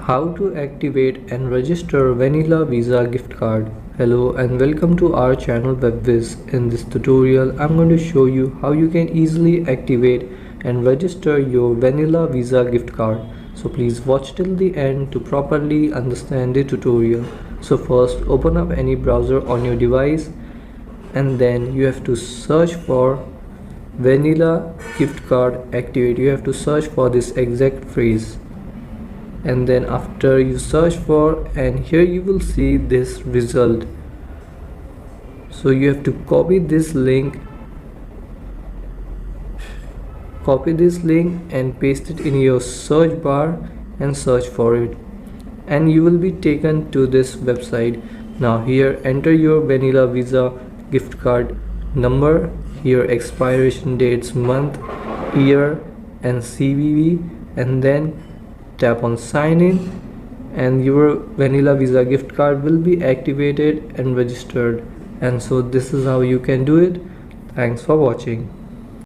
How to activate and register Vanilla Visa gift card. Hello and welcome to our channel Whizz. In this tutorial, I'm going to show you how you can easily activate and register your Vanilla Visa gift card. So please watch till the end to properly understand the tutorial. So first, open up any browser on your device and then you have to search for Vanilla gift card activate. You have to search for this exact phrase. And then after you search for, and here you will see this result. So you have to copy this link and paste it in your search bar and search for it, and you will be taken to this website. Now here enter your Vanilla Visa gift card number, here expiration dates, month, year and CVV, and then tap on sign in and your Vanilla Visa gift card will be activated and registered. And so this is how you can do it. Thanks for watching.